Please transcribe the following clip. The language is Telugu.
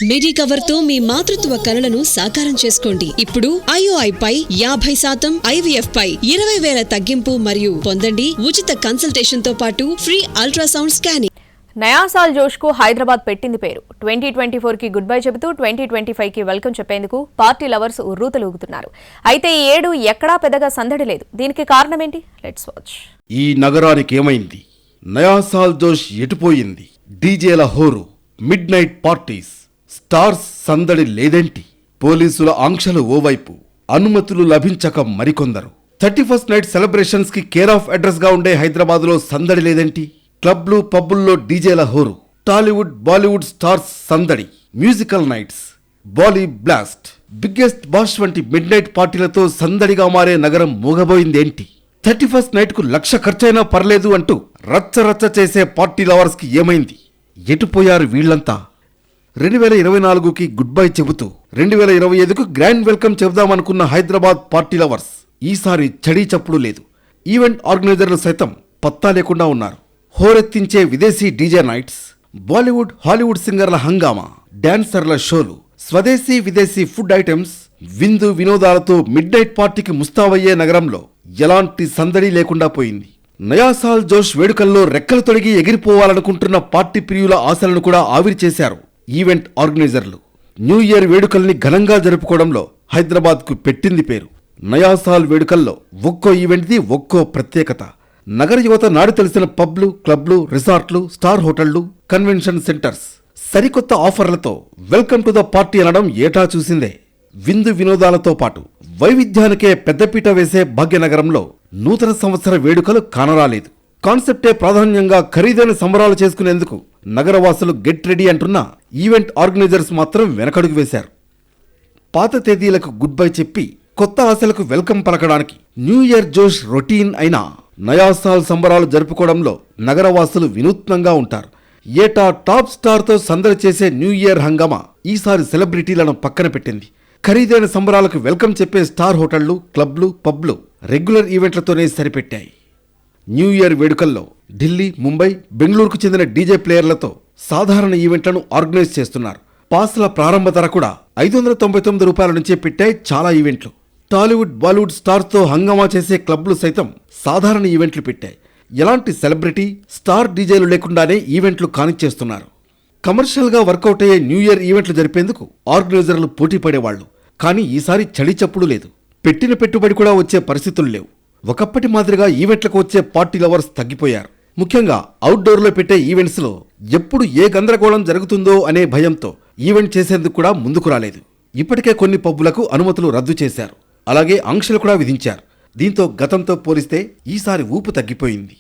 మెడికవర్ తో మీ మాతృత్వ కలలను సాకారం చేసుకోండి. ఇప్పుడు IOI పై 50%, IVF పై 20,000 తగ్గింపు మరియు పొందండి ఉచిత కన్సల్టేషన్ తో పాటు ఫ్రీ అల్ట్రాసౌండ్ స్కానింగ్. నయా సాల్ జోష్ కు హైదరాబాద్ పెట్టింది పేరు. 2024 కి గుడ్ బై చెబుతూ 2025 కి వెల్కమ్ చెప్పేందుకు పార్టీ లవర్స్ ఉర్రూతలూగుతున్నారు. అయితే ఈ ఏడు ఎక్కడా పెద్దగా సందడి లేదు. దీనికి కారణం ఏంటి? Let's watch. ఈ నగరానికి ఏమైంది? నయా సాల్ జోష్ ఎటుపోయింది? డీజేల హోరు, మిడ్ నైట్ పార్టీస్, స్టార్స్ సందడి లేదేంటి? పోలీసుల ఆంక్షలు ఓవైపు, అనుమతులు లభించక మరికొందరు. 31st నైట్ సెలబ్రేషన్స్ కి కేర్ ఆఫ్ అడ్రస్ గా ఉండే హైదరాబాద్ లో సందడి లేదేంటి? క్లబ్లు పబ్బుల్లో డీజేల హోరు, టాలీవుడ్ బాలీవుడ్ స్టార్స్ సందడి, musical nights, Bali blast, biggest bash వంటి మిడ్ నైట్ పార్టీలతో సందడిగా మారే నగరం మూగబోయిందేంటి? 31st నైట్ కు 1,00,000 ఖర్చైనా పర్లేదు అంటూ రచ్చ రచ్చ చేసే పార్టీ లవర్స్ కి ఏమైంది? ఎటుపోయారు వీళ్లంతా? 2024కి గుడ్ బై చెబుతూ 2025కు గ్రాండ్ వెల్కమ్ చెబుదామనుకున్న హైదరాబాద్ పార్టీ లవర్స్ ఈసారి చడీ చప్పుడు లేదు. ఈవెంట్ ఆర్గనైజర్లు సైతం పత్తా లేకుండా ఉన్నారు. హోరెత్తించే విదేశీ డీజే నైట్స్, బాలీవుడ్ హాలీవుడ్ సింగర్ల హంగామా, డాన్సర్ల షోలు, స్వదేశీ విదేశీ ఫుడ్ ఐటమ్స్, విందు వినోదాలతో మిడ్ నైట్ పార్టీకి ముస్తాబయ్యే నగరంలో ఎలాంటి సందడి లేకుండా పోయింది. నయా సాల్ జోష్ వేడుకల్లో రెక్కలు తొడిగి ఎగిరిపోవాలనుకుంటున్న పార్టీ ప్రియుల ఆశలను కూడా ఆవిరి చేశారు ఈవెంట్ ఆర్గనైజర్లు. న్యూ ఇయర్ వేడుకల్ని ఘనంగా జరుపుకోవడంలో హైదరాబాద్ కు పెట్టింది పేరు. నయా సాల్ వేడుకల్లో ఒక్కో ఈవెంట్ది ఒక్కో ప్రత్యేకత. నగర యువత నాడు తెలిసిన పబ్లు, క్లబ్లు, రిసార్ట్లు, స్టార్ హోటళ్లు, కన్వెన్షన్ సెంటర్స్ సరికొత్త ఆఫర్లతో వెల్కమ్ టు ద పార్టీ అనడం ఏటా చూసిందే. విందు వినోదాలతో పాటు వైవిధ్యానికే పెద్దపీట వేసే భాగ్యనగరంలో నూతన సంవత్సర వేడుకలు కానరాలేదు. కాన్సెప్టే ప్రాధాన్యంగా ఖరీదైన సంబరాలు చేసుకునేందుకు నగరవాసులు గెట్ రెడీ అంటున్నా ఈవెంట్ ఆర్గనైజర్స్ మాత్రం వెనకడుగు వేశారు. పాత తేదీలకు గుడ్ బై చెప్పి కొత్త ఆశలకు వెల్కమ్ పలకడానికి న్యూ ఇయర్ జోష్ రొటీన్ అయినా నయా సాల్ సంబరాలు జరుపుకోవడంలో నగరవాసులు వినూత్నంగా ఉంటారు. ఏటా టాప్ స్టార్తో సందడి చేసే న్యూ ఇయర్ హంగామా ఈసారి సెలబ్రిటీలను పక్కన పెట్టింది. ఖరీదైన సంబరాలకు వెల్కమ్ చెప్పే స్టార్ హోటళ్లు, క్లబ్లు, పబ్లు రెగ్యులర్ ఈవెంట్లతోనే సరిపెట్టాయి. న్యూ ఇయర్ వేడుకల్లో ఢిల్లీ, ముంబై, బెంగళూరుకు చెందిన డీజే ప్లేయర్లతో సాధారణ ఈవెంట్లను ఆర్గనైజ్ చేస్తున్నారు. పాస్ల ప్రారంభ ధర కూడా 599 రూపాయల నుంచే పెట్టాయి చాలా ఈవెంట్లు. టాలీవుడ్ బాలీవుడ్ స్టార్స్తో హంగామా చేసే క్లబ్లు సైతం సాధారణ ఈవెంట్లు పెట్టాయి. ఎలాంటి సెలబ్రిటీ, స్టార్ డీజేలు లేకుండానే ఈవెంట్లు కానిచ్చేస్తున్నారు. కమర్షియల్గా వర్కౌట్ అయ్యే న్యూ ఇయర్ ఈవెంట్లు జరిపేందుకు ఆర్గనైజర్లు పోటీ పడేవాళ్లు. కానీ ఈసారి చడి చప్పుడు లేదు. పెట్టిన పెట్టుబడి కూడా వచ్చే పరిస్థితులు లేవు. ఒకప్పటి మాదిరిగా ఈవెంట్లకు వచ్చే పార్టీ లవర్స్ తగ్గిపోయారు. ముఖ్యంగా అవుట్డోర్లో పెట్టే ఈవెంట్స్లో ఎప్పుడు ఏ గందరగోళం జరుగుతుందో అనే భయంతో ఈవెంట్ చేసేందుకు కూడా ముందుకు రాలేదు. ఇప్పటికే కొన్ని పబ్బులకు అనుమతులు రద్దు చేశారు. అలాగే ఆంక్షలు కూడా విధించారు. దీంతో గతంతో పోలిస్తే ఈసారి ఊపు తగ్గిపోయింది.